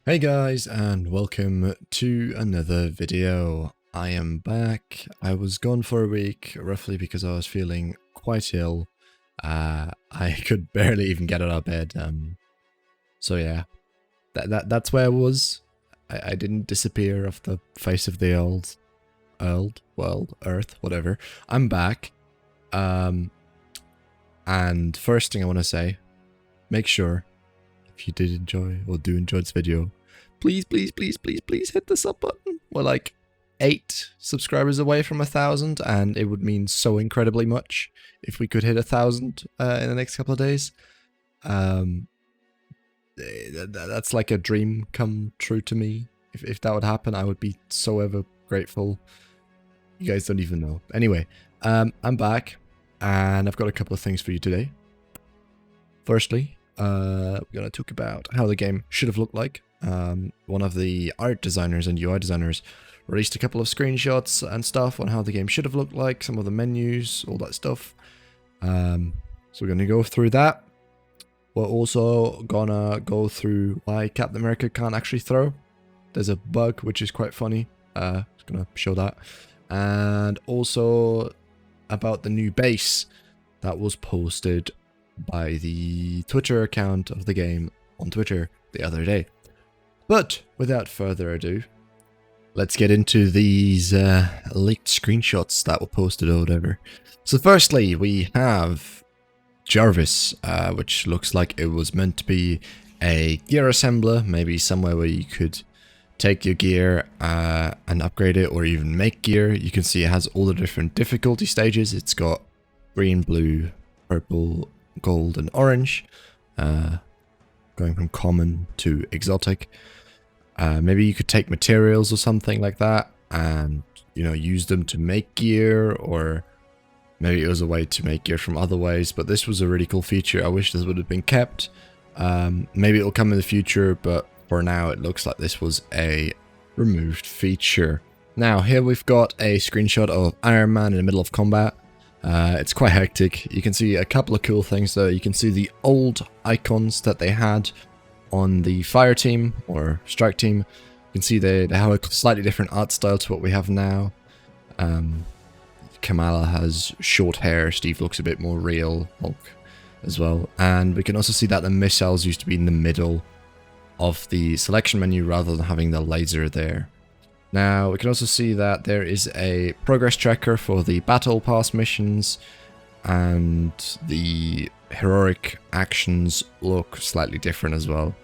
Hey guys, and welcome to another video. I am back. I was gone for a week, roughly because I was feeling quite ill. I could barely even get out of bed. So yeah, that's where I was. I didn't disappear off the face of the world, Earth, whatever. I'm back. And first thing I want to say, make sure if you did enjoy or do enjoy this video, please hit the sub button. We're like 8 subscribers away from 1,000, and it would mean so incredibly much if we could hit 1,000 in the next couple of days. That's like a dream come true to me. If that would happen, I would be so ever grateful. You guys don't even know. Anyway, I'm back, and I've got a couple of things for you today. Firstly, we're going to talk about how the game should have looked like. One of the art designers and UI designers released a couple of screenshots and stuff on how the game should have looked like, some of the menus, all that stuff. So we're going to go through that. We're also going to go through why Captain America can't actually throw. There's a bug, which is quite funny. I'm going to show that. And also about the new base that was posted by the Twitter account of the game on Twitter the other day. But without further ado, let's get into these leaked screenshots that were posted or whatever. So firstly, we have Jarvis, which looks like it was meant to be a gear assembler, maybe somewhere where you could take your gear and upgrade it, or even make gear. You can see it has all the different difficulty stages. It's got green, blue, purple, gold and orange, going from common to exotic. Maybe you could take materials or something like that and, you know, use them to make gear, or maybe it was a way to make gear from other ways, but this was a really cool feature. I wish this would have been kept. Maybe it'll come in the future, but for now it looks like this was a removed feature. Now here we've got a screenshot of Iron Man in the middle of combat. It's quite hectic. You can see a couple of cool things though. You can see the old icons that they had on the fire team or strike team. You can see they have a slightly different art style to what we have now. Kamala has short hair. Steve looks a bit more real, Hulk as well. And we can also see that the missiles used to be in the middle of the selection menu rather than having the laser there. Now, we can also see that there is a progress tracker for the Battle Pass missions, and the heroic actions look slightly different as well.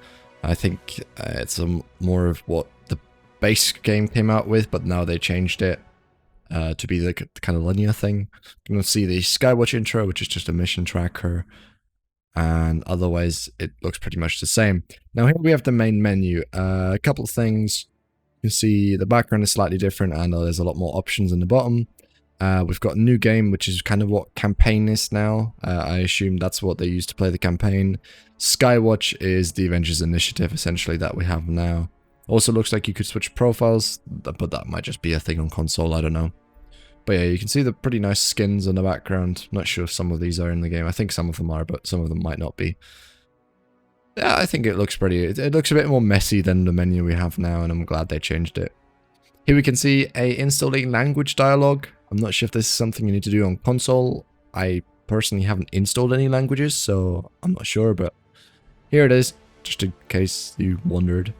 I think it's more of what the base game came out with, but now they changed it to be the kind of linear thing. You can see the Skywatch intro, which is just a mission tracker, and otherwise it looks pretty much the same. Now here we have the main menu. A couple of things. You can see the background is slightly different, and there's a lot more options in the bottom. We've got new game, which is kind of what campaign is now. I assume that's what they use to play the campaign. Skywatch is the Avengers initiative, essentially, that we have now. Also looks like you could switch profiles, but that might just be a thing on console, I don't know. But yeah, you can see the pretty nice skins in the background. Not sure if some of these are in the game. I think some of them are, but some of them might not be. Yeah, I think it looks pretty. It looks a bit more messy than the menu we have now, and I'm glad they changed it. Here we can see a installing language dialogue. I'm not sure if this is something you need to do on console. I personally haven't installed any languages, so I'm not sure, but here it is, just in case you wondered.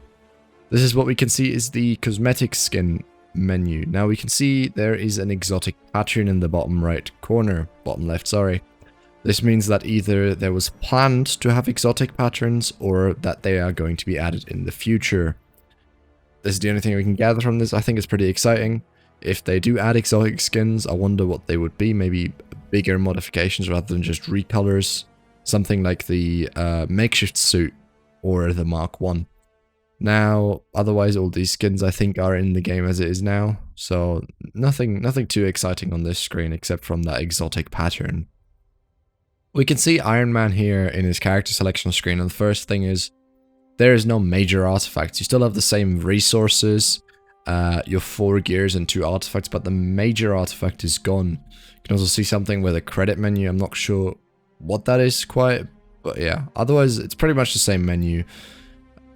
This is what we can see is the cosmetic skin menu. Now we can see there is an exotic pattern in the bottom right corner, bottom left, sorry. This means that either there was planned to have exotic patterns, or that they are going to be added in the future. This is the only thing we can gather from this. I think it's pretty exciting. If they do add exotic skins, I wonder what they would be. Maybe bigger modifications rather than just recolors. Something like the makeshift suit or the Mark 1. Now, otherwise all these skins I think are in the game as it is now. So nothing too exciting on this screen except from that exotic pattern. We can see Iron Man here in his character selection screen, and the first thing is there is no major artifacts. You still have the same resources, your 4 gears and 2 artifacts, but the major artifact is gone. You can also see something with a credit menu. I'm not sure what that is quite, but yeah. Otherwise, it's pretty much the same menu.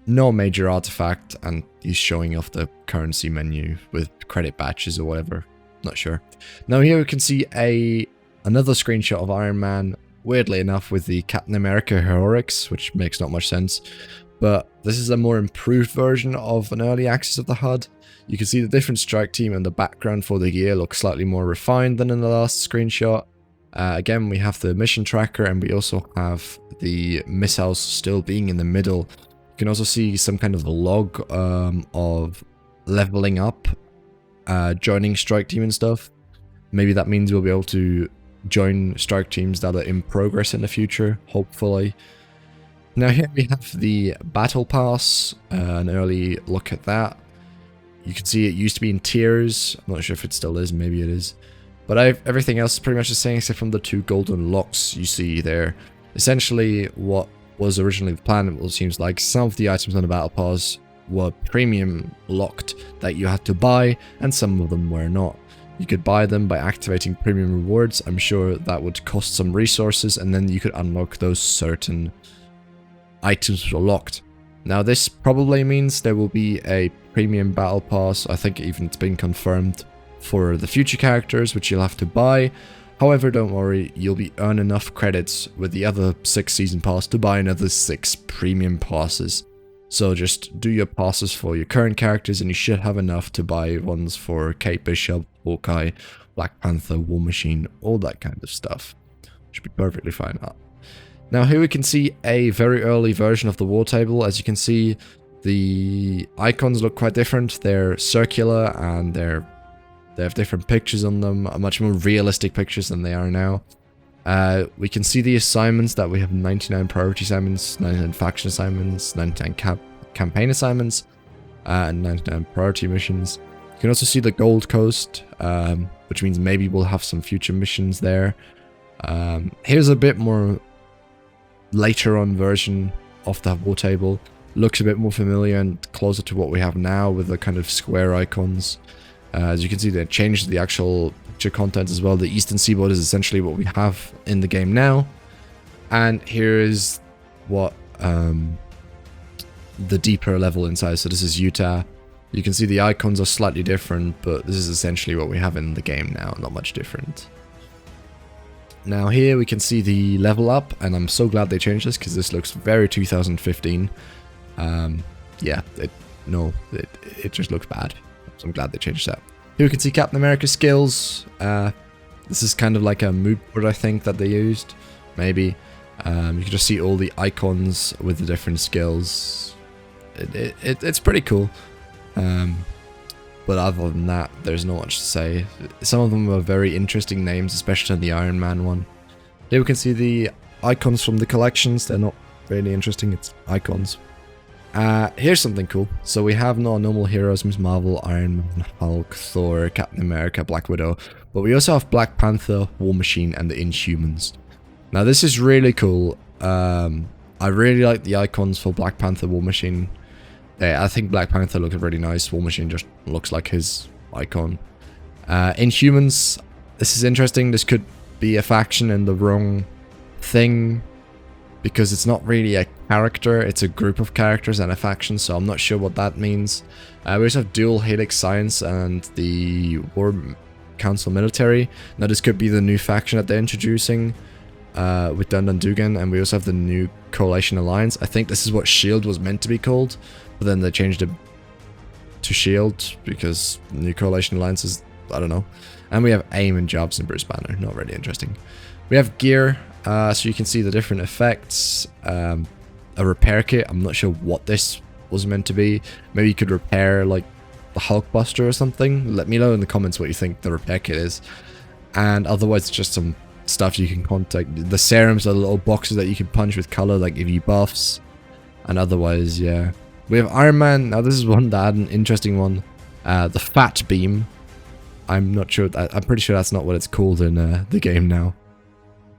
no major artifact, and he's showing off the currency menu with credit batches or whatever. Not sure. Now here we can see another screenshot of Iron Man, weirdly enough with the Captain America heroics, which makes not much sense. But this is a more improved version of an early access of the HUD. You can see the different strike team and the background for the gear looks slightly more refined than in the last screenshot. Again, we have the mission tracker, and we also have the missiles still being in the middle. You can also see some kind of log of leveling up, joining strike team and stuff. Maybe that means we'll be able to join strike teams that are in progress in the future, hopefully. Now here we have the battle pass, an early look at that. You can see it used to be in tiers. I'm not sure if it still is, maybe it is. But everything else is pretty much the same except from the 2 golden locks you see there. Essentially what was originally the plan, it seems like some of the items on the battle pass were premium locked that you had to buy, and some of them were not. You could buy them by activating premium rewards. I'm sure that would cost some resources, and then you could unlock those certain items were locked. Now this probably means there will be a premium battle pass. I think even it's been confirmed for the future characters, which you'll have to buy. However, don't worry, you'll be earn enough credits with the other 6 season pass to buy another 6 premium passes. So just do your passes for your current characters and you should have enough to buy ones for Kate Bishop, Hawkeye, Black Panther, War Machine, all that kind of stuff. Should be perfectly fine. Now here we can see a very early version of the war table. As you can see, the icons look quite different. They're circular and they have different pictures on them, much more realistic pictures than they are now. We can see the assignments that we have 99 priority assignments, 99 faction assignments, 99 campaign assignments, and 99 priority missions. You can also see the Gold Coast, which means maybe we'll have some future missions there. Here's a bit more later on version of the war table. Looks a bit more familiar and closer to what we have now with the kind of square icons. As you can see, they changed the actual picture content as well. The Eastern Seaboard is essentially what we have in the game now. And here is what the deeper level inside. So this is Utah. You can see the icons are slightly different, but this is essentially what we have in the game now. Not much different. Now here we can see the level up, and I'm so glad they changed this because this looks very 2015. Yeah, it just looks bad. So I'm glad they changed that. Here we can see Captain America's skills. This is kind of like a mood board, I think, that they used. Maybe. You can just see all the icons with the different skills. It's pretty cool. But other than that, there's not much to say. Some of them are very interesting names, especially the Iron Man one. Here we can see the icons from the collections. They're not really interesting, it's icons. Here's something cool. So we have no normal heroes, Ms. Marvel, Iron Man, Hulk, Thor, Captain America, Black Widow. But we also have Black Panther, War Machine, and the Inhumans. Now this is really cool. I really like the icons for Black Panther, War Machine. I think Black Panther looks really nice. War Machine just looks like his icon. Inhumans, this is interesting. This could be a faction in the wrong thing, because it's not really a character, it's a group of characters and a faction, so I'm not sure what that means. We also have Dual Helix Science and the War Council Military. Now this could be the new faction that they're introducing with Dun Dugan, and we also have the new Coalition Alliance. I think this is what S.H.I.E.L.D. was meant to be called, but then they changed it to S.H.I.E.L.D. because new Coalition Alliance is, I don't know. And we have AIM and Jobs and Bruce Banner, not really interesting. We have gear, so you can see the different effects. A repair kit, I'm not sure what this was meant to be. Maybe you could repair like the Hulkbuster or something. Let me know in the comments what you think the repair kit is. And otherwise, it's just some stuff you can contact. The serums are little boxes that you can punch with color that give you buffs. And otherwise, yeah. We have Iron Man. Now this is one that had an interesting one. The Fat Beam. I'm not sure. I'm pretty sure that's not what it's called in the game now.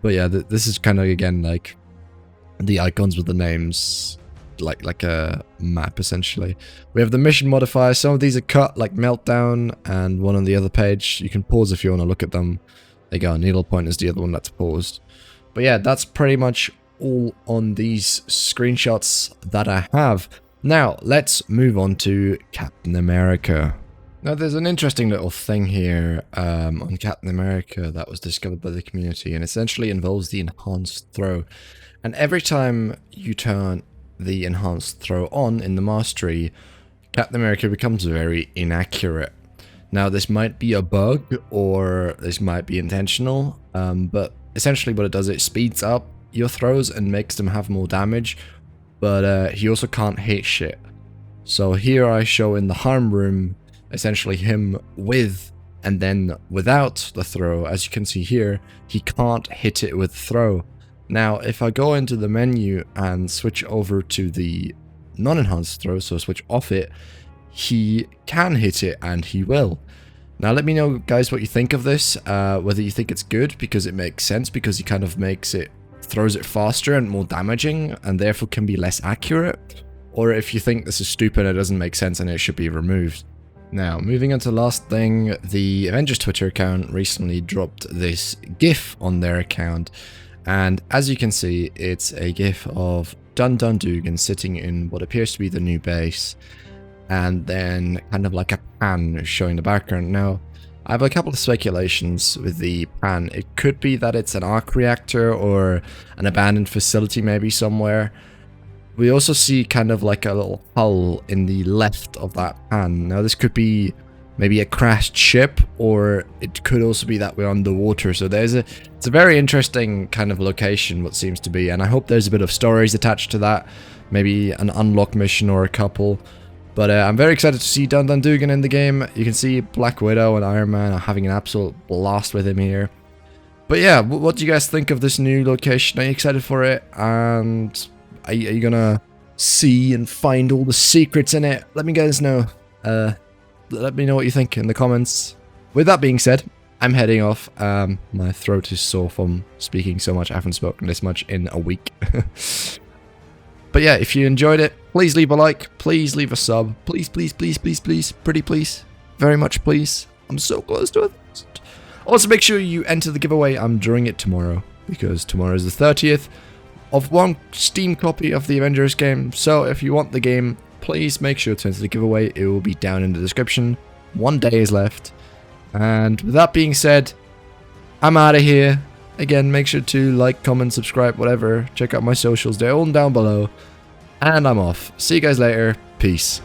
But yeah, this is kind of, again, like the icons with the names, like a map, essentially. We have the mission modifiers. Some of these are cut, like Meltdown, and one on the other page. You can pause if you want to look at them. There you go, Needlepoint is the other one that's paused. But yeah, that's pretty much all on these screenshots that I have. Now, let's move on to Captain America. Now, there's an interesting little thing here on Captain America that was discovered by the community, and essentially involves the enhanced throw. And every time you turn the enhanced throw on in the mastery, Captain America becomes very inaccurate. Now, this might be a bug, or this might be intentional, but essentially what it does, it speeds up your throws and makes them have more damage, but he also can't hit shit. So here I show in the harm room, essentially him with and then without the throw. As you can see here, he can't hit it with throw. Now, if I go into the menu and switch over to the non-enhanced throw, so switch off it, he can hit it, and he will. Now, let me know, guys, what you think of this, whether you think it's good because it makes sense, because he kind of throws it faster and more damaging, and therefore can be less accurate, or if you think this is stupid, it doesn't make sense, and it should be removed. Now, moving on to the last thing, the Avengers Twitter account recently dropped this GIF on their account, and as you can see, it's a GIF of Dun Dun Dugan sitting in what appears to be the new base, and then kind of like a pan showing the background. Now, I have a couple of speculations with the pan. It could be that it's an arc reactor or an abandoned facility maybe somewhere. We also see kind of like a little hull in the left of that pan. Now, this could be maybe a crashed ship, or it could also be that we're underwater. So it's a very interesting kind of location, what seems to be, and I hope there's a bit of stories attached to that, maybe an unlock mission or a couple. But I'm very excited to see Dun Dun Dugan in the game. You can see Black Widow and Iron Man are having an absolute blast with him here. But yeah, what do you guys think of this new location? Are you excited for it? And are you gonna see and find all the secrets in it? Let me guys know. Let me know what you think in the comments. With that being said, I'm heading off. My throat is sore from speaking so much. I haven't spoken this much in a week. But yeah, if you enjoyed it, please leave a like, please leave a sub, please, please, please, please, please, pretty please, very much please. I'm so close to it. Also, make sure you enter the giveaway. I'm doing it tomorrow, because tomorrow is the 30th of one Steam copy of the Avengers game. So if you want the game, please make sure to enter the giveaway. It will be down in the description. 1 day is left. And with that being said, I'm out of here. Again, make sure to like, comment, subscribe, whatever. Check out my socials. They're all down below. And I'm off. See you guys later. Peace.